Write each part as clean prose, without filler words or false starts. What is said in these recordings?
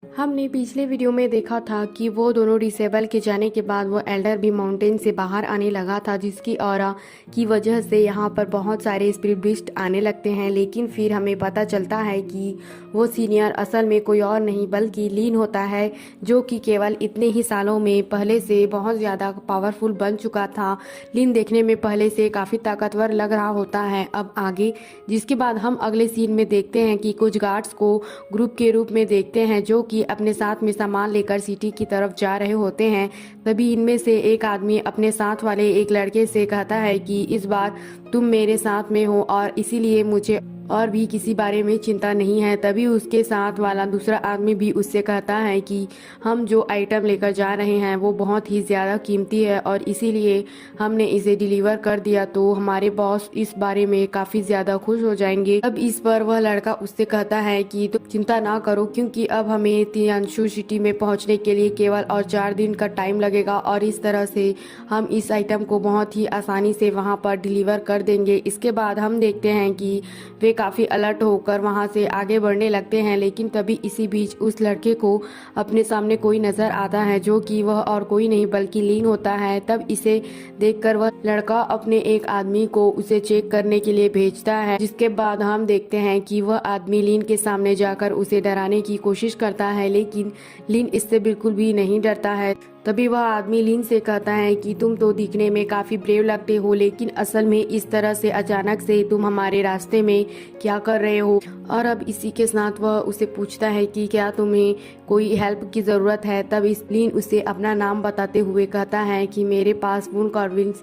हमने पिछले वीडियो में देखा था कि वो दोनों डिसेबल के जाने के बाद वो एल्डर भी माउंटेन से बाहर आने लगा था, जिसकी ऑरा की वजह से यहाँ पर बहुत सारे स्पिरिट बिस्ट आने लगते हैं। लेकिन फिर हमें पता चलता है कि वो सीनियर असल में कोई और नहीं बल्कि लीन होता है, जो कि केवल इतने ही सालों में पहले से बहुत ज़्यादा पावरफुल बन चुका था। लीन देखने में पहले से काफ़ी ताकतवर लग रहा होता है। अब आगे जिसके बाद हम अगले सीन में देखते हैं कि कुछ गार्ड्स को ग्रुप के रूप में देखते हैं जो कि अपने साथ में सामान लेकर सिटी की तरफ जा रहे होते हैं। तभी इनमें से एक आदमी अपने साथ वाले एक लड़के से कहता है कि इस बार तुम मेरे साथ में हो और इसीलिए मुझे और भी किसी बारे में चिंता नहीं है। तभी उसके साथ वाला दूसरा आदमी भी उससे कहता है कि हम जो आइटम लेकर जा रहे हैं वो बहुत ही ज़्यादा कीमती है और इसीलिए हमने इसे डिलीवर कर दिया तो हमारे बॉस इस बारे में काफ़ी ज़्यादा खुश हो जाएंगे। अब इस पर वह लड़का उससे कहता है कि तुम चिंता ना करो, क्योंकि अब हमें तियानशु सिटी में पहुंचने के लिए केवल और 4 दिन का टाइम लगेगा और इस तरह से हम इस आइटम को बहुत ही आसानी से वहां पर डिलीवर कर देंगे। इसके बाद हम देखते हैं कि वे काफ़ी अलर्ट होकर वहां से आगे बढ़ने लगते हैं। लेकिन तभी इसी बीच उस लड़के को अपने सामने कोई नज़र आता है, जो कि वह और कोई नहीं बल्कि लीन होता है। तब इसे देखकर वह लड़का अपने एक आदमी को उसे चेक करने के लिए भेजता है, जिसके बाद हम देखते हैं कि वह आदमी लीन के सामने जाकर उसे डराने की कोशिश करता है, लेकिन लीन इससे बिल्कुल भी नहीं डरता है। तभी वह आदमी लीन से कहता है कि तुम तो दिखने में काफ़ी ब्रेव लगते हो, लेकिन असल में इस तरह से अचानक से तुम हमारे रास्ते में क्या कर रहे हो। और अब इसी के साथ वह उसे पूछता है कि क्या तुम्हें कोई हेल्प की ज़रूरत है। तब इस लीन उसे अपना नाम बताते हुए कहता है कि मेरे पास वुन कार्विंग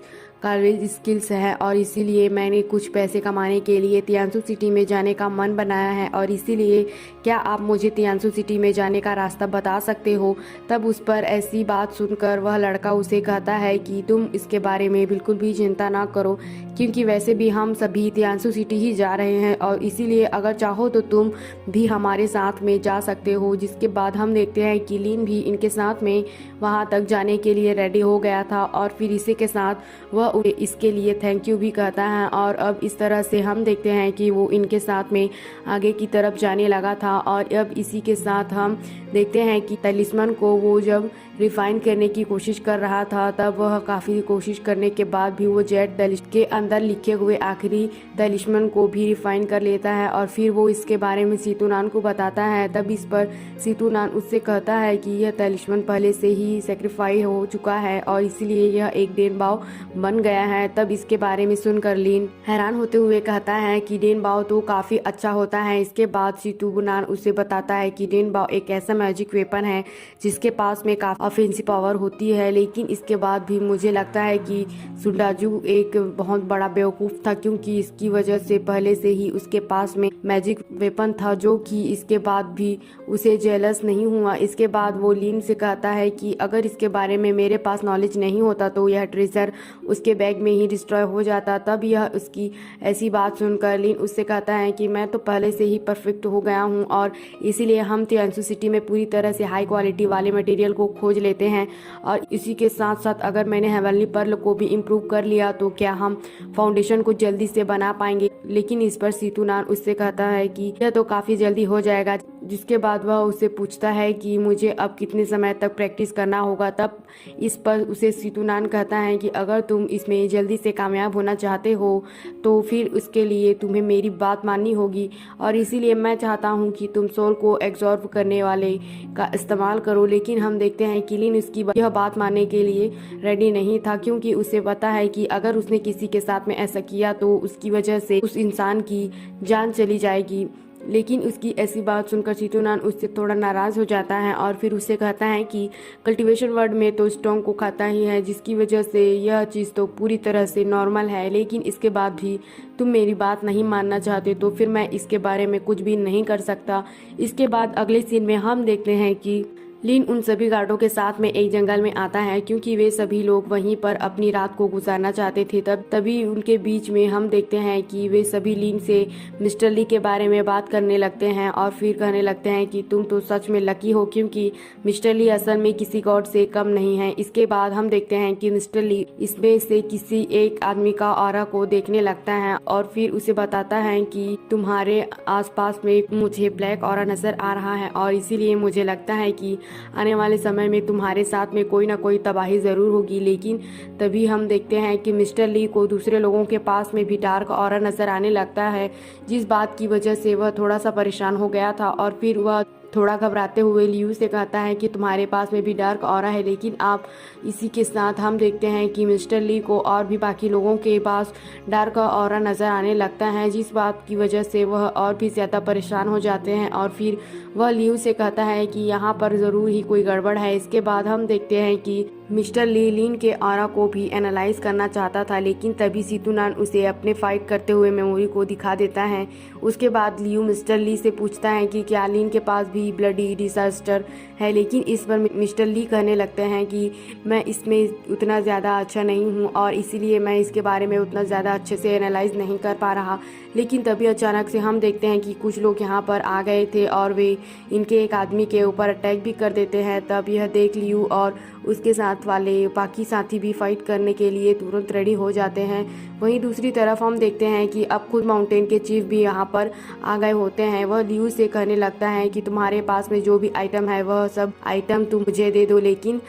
स्किल्स है और इसीलिए मैंने कुछ पैसे कमाने के लिए तियानसु सिटी में जाने का मन बनाया है और इसीलिए क्या आप मुझे तियानसु सिटी में जाने का रास्ता बता सकते हो। तब उस पर ऐसी बात सुनकर वह लड़का उसे कहता है कि तुम इसके बारे में बिल्कुल भी चिंता ना करो, क्योंकि वैसे भी हम सभी तियानसु सिटी ही जा रहे हैं और इसीलिए अगर चाहो तो तुम भी हमारे साथ में जा सकते हो। जिसके बाद हम देखते हैं कि लीन भी इनके साथ में वहाँ तक जाने के लिए रेडी हो गया था और फिर इसी के साथ वह इसके लिए थैंक यू भी कहता है। और अब इस तरह से हम देखते हैं कि वो इनके साथ में आगे की तरफ जाने लगा था। और अब इसी के साथ हम देखते हैं कि तलिस्मन को वो जब रिफाइन करने की कोशिश कर रहा था, तब वह काफ़ी कोशिश करने के बाद भी वो जेट तलिस्मन के अंदर लिखे हुए आखिरी तलिस्मन को भी रिफाइन कर लेता है और फिर वो इसके बारे में सीतूनान को बताता है। तब इस पर सीतूनान उससे कहता है कि यह तलिस्मन पहले से ही सेक्रीफाई हो चुका है और इसीलिए यह एक डेनबाओ बन गया है। तब इसके बारे में सुनकर लीन हैरान होते हुए कहता है कि डेनबाओ तो काफ़ी अच्छा होता है। इसके बाद सीतूनान उसे बताता है कि डेनबाओ एक ऐसा मैजिक वेपन है जिसके पास में काफ़ी ऑफेंसिव पावर होती है। लेकिन इसके बाद भी मुझे लगता है कि सुंडाजू एक बहुत बड़ा बेवकूफ़ था, क्योंकि इसकी वजह से पहले से ही उसके पास में मैजिक वेपन था, जो कि इसके बाद भी उसे जेलस नहीं हुआ। इसके बाद वो लीन से कहता है कि अगर इसके बारे में मेरे पास नॉलेज नहीं होता तो यह ट्रेजर उसके बैग में ही डिस्ट्रॉय हो जाता। तब यह उसकी ऐसी बात सुनकर लीन उससे कहता है कि मैं तो पहले से ही परफेक्ट हो गया हूँ और इसीलिए हम तियानसु सिटी में पूरी तरह से हाई क्वालिटी वाले मटेरियल को खोज लेते हैं और इसी के साथ साथ अगर मैंने हेवनली पर्ल को भी इम्प्रूव कर लिया तो क्या हम फाउंडेशन को जल्दी से बना पाएंगे। लेकिन इस पर सीतूनान उससे कहता है कि यह तो काफ़ी जल्दी हो जाएगा। जिसके बाद वह उससे पूछता है कि मुझे अब कितने समय तक प्रैक्टिस करना होगा। तब इस पर उसे सीतूनान कहता है कि अगर तुम इसमें जल्दी से कामयाब होना चाहते हो तो फिर उसके लिए तुम्हें मेरी बात माननी होगी और इसीलिए मैं चाहता हूँ कि तुम सोल को एब्जॉर्ब करने वाले का इस्तेमाल करो। लेकिन हम देखते हैं कि लीन उसकी यह बात मानने के लिए रेडी नहीं था, क्योंकि उसे पता है कि अगर उसने किसी के साथ में ऐसा किया तो उसकी वजह से उस इंसान की जान चली जाएगी। लेकिन उसकी ऐसी बात सुनकर सीतूनान उससे थोड़ा नाराज़ हो जाता है और फिर उससे कहता है कि कल्टीवेशन वर्ड में तो स्टोन को खाता ही है, जिसकी वजह से यह चीज़ तो पूरी तरह से नॉर्मल है। लेकिन इसके बाद भी तुम मेरी बात नहीं मानना चाहते तो फिर मैं इसके बारे में कुछ भी नहीं कर सकता। इसके बाद अगले सीन में हम देखते हैं कि लिन उन सभी गार्डों के साथ में एक जंगल में आता है क्योंकि वे सभी लोग वहीं पर अपनी रात को गुजारना चाहते थे। तभी उनके बीच में हम देखते हैं कि वे सभी लिन से मिस्टर ली के बारे में बात करने लगते हैं और फिर कहने लगते हैं कि तुम तो सच में लकी हो क्योंकि मिस्टर ली असल में किसी गॉड से कम नहीं है। इसके बाद हम देखते हैं कि मिस्टर ली इसमें से किसी एक आदमी का ऑरा को देखने लगता है और फिर उसे बताता है कि तुम्हारे आसपास में मुझे ब्लैक ऑरा नजर आ रहा है और इसीलिए मुझे लगता है कि आने वाले समय में तुम्हारे साथ में कोई ना कोई तबाही ज़रूर होगी। लेकिन तभी हम देखते हैं कि मिस्टर ली को दूसरे लोगों के पास में भी डार्क ऑरा नज़र आने लगता है, जिस बात की वजह से वह थोड़ा सा परेशान हो गया था और फिर वह थोड़ा घबराते हुए लियू से कहता है कि तुम्हारे पास में भी डार्क ऑरा है। लेकिन आप इसी के साथ हम देखते हैं कि मिस्टर ली को और भी बाकी लोगों के पास डार्क ऑरा नज़र आने लगता है, जिस बात की वजह से वह और भी ज़्यादा परेशान हो जाते हैं और फिर वह लियू से कहता है कि यहाँ पर ज़रूर ही कोई गड़बड़ है। इसके बाद हम देखते हैं कि मिस्टर ली लिन के ऑरा को भी एनालाइज करना चाहता था, लेकिन तभी सीतुनान उसे अपने फाइट करते हुए मेमोरी को दिखा देता है। उसके बाद लियू मिस्टर ली से पूछता है कि क्या लिन के पास भी ब्लडी डिजास्टर है, लेकिन इस पर मिस्टर ली कहने लगते हैं कि मैं इसमें उतना ज़्यादा अच्छा नहीं हूँ और इसीलिए मैं इसके बारे में उतना ज़्यादा अच्छे से एनालाइज नहीं कर पा रहा। लेकिन तभी अचानक से हम देखते हैं कि कुछ लोग यहाँ पर आ गए थे और वे इनके एक आदमी के ऊपर अटैक भी कर देते हैं। तब यह देख लियू और उसके साथ वाले बाकी साथी भी फाइट करने के लिए तुरंत रेडी हो जाते हैं। वहीं दूसरी तरफ हम देखते हैं कि अब खुद माउंटेन के चीफ भी यहाँ पर आ गए होते हैं। वह लियू से कहने लगता है कि तुम्हारे पास में जो भी आइटम है वह सब आइटम तुम मुझे दे दो। लेकिन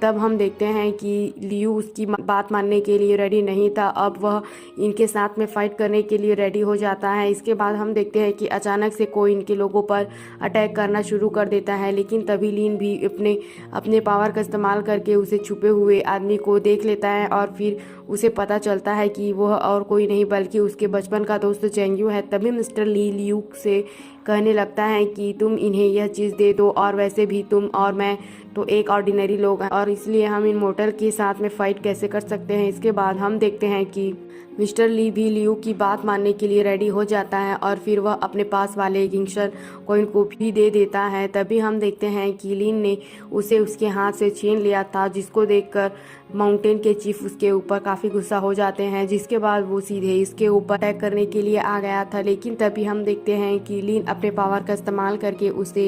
तब हम देखते हैं कि लियू उसकी बात मानने के लिए रेडी नहीं था। अब वह इनके साथ में फाइट करने के लिए रेडी हो जाता है। इसके बाद हम देखते हैं कि अचानक से कोई इनके लोगों पर अटैक करना शुरू कर देता है, लेकिन तभी लिन भी अपने पावर का इस्तेमाल करके उसे छुपे हुए आदमी को देख लेता है और फिर उसे पता चलता है कि वह और कोई नहीं बल्कि उसके बचपन का दोस्त चेंग्यू है। तभी मिस्टर ली लियू से कहने लगता है कि तुम इन्हें यह चीज़ दे दो और वैसे भी तुम और मैं तो एक ऑर्डिनरी लोग हैं और इसलिए हम इन मोर्टल के साथ में फाइट कैसे कर सकते हैं। इसके बाद हम देखते हैं कि मिस्टर ली भी लियू की बात मानने के लिए रेडी हो जाता है और फिर वह अपने पास वाले गिंगशन कॉइन को भी दे देता है। तभी हम देखते हैं कि लिन ने उसे उसके हाथ से छीन लिया था, जिसको देखकर माउंटेन के चीफ उसके ऊपर काफ़ी गुस्सा हो जाते हैं, जिसके बाद वो सीधे इसके ऊपर अटैक करने के लिए आ गया था। लेकिन तभी हम देखते हैं कि लिन अपने पावर का इस्तेमाल करके उसे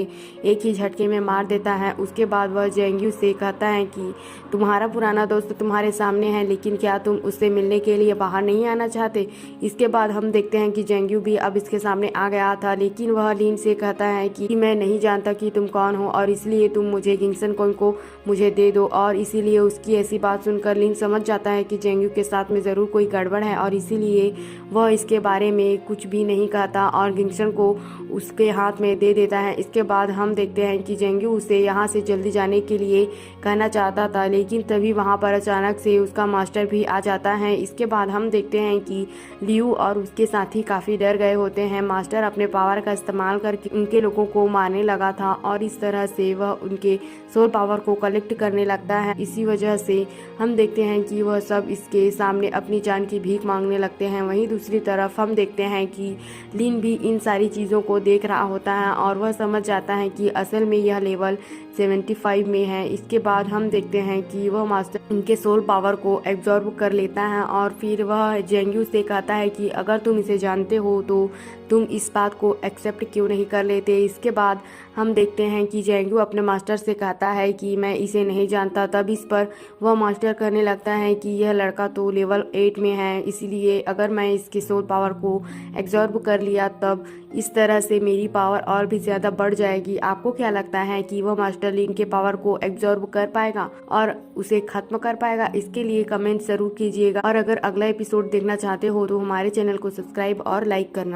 एक ही झटके में मार देता है। उसके बाद वह जेंग्यू से कहता है कि तुम्हारा पुराना दोस्त तुम्हारे सामने है, लेकिन क्या तुम उससे मिलने के लिए बाहर नहीं आना चाहते। इसके बाद हम देखते हैं कि जेंग्यू भी अब इसके सामने आ गया था, लेकिन वह लिन से कहता है कि मैं नहीं जानता कि तुम कौन हो और इसलिए तुम मुझे गिंगसन कॉइन को मुझे दे दो। और इसीलिए उसकी ऐसी बात सुनकर लिन समझ जाता है कि जेंग्यू के साथ में ज़रूर कोई गड़बड़ है और इसीलिए वह इसके बारे में कुछ भी नहीं कहता और गिंगसन को उसके हाथ में दे देता है। इसके बाद हम देखते हैं कि जेंग्यू उसे यहाँ से जल्दी जाने के लिए कहना चाहता था, लेकिन तभी वहाँ पर अचानक से उसका मास्टर भी आ जाता है। इसके बाद हम देखते हैं कि लियू और उसके साथी काफ़ी डर गए होते हैं। मास्टर अपने पावर का इस्तेमाल करके उनके लोगों को मारने लगा था और इस तरह से वह उनके सोल पावर को कलेक्ट करने लगता है। इसी वजह से हम देखते हैं कि वह सब इसके सामने अपनी जान की भीख मांगने लगते हैं। वहीं दूसरी तरफ हम देखते हैं कि लिन भी इन सारी चीज़ों को देख रहा होता है और वह समझ जाता है कि असल में यह लेवल 75 में है। इसके बाद हम देखते हैं कि वह मास्टर उनके सोल पावर को एब्जॉर्ब कर लेता है और फिर वह जेंग्यू से कहता है कि अगर तुम इसे जानते हो तो तुम इस बात को एक्सेप्ट क्यों नहीं कर लेते। इसके बाद हम देखते हैं कि जेंग्यू अपने मास्टर से कहता है कि मैं इसे नहीं जानता। तब इस पर वह मास्टर करने लगता है कि यह लड़का तो लेवल 8 में है, इसलिए अगर मैं इसके सोल पावर को एब्जॉर्ब कर लिया तब इस तरह से मेरी पावर और भी ज़्यादा बढ़ जाएगी। आपको क्या लगता है कि वह मास्टर लिन के पावर को एब्जॉर्ब कर पाएगा और उसे खत्म कर पाएगा? इसके लिए कमेंट जरूर कीजिएगा और अगर अगला एपिसोड देखना चाहते हो तो हमारे चैनल को सब्सक्राइब और लाइक करना।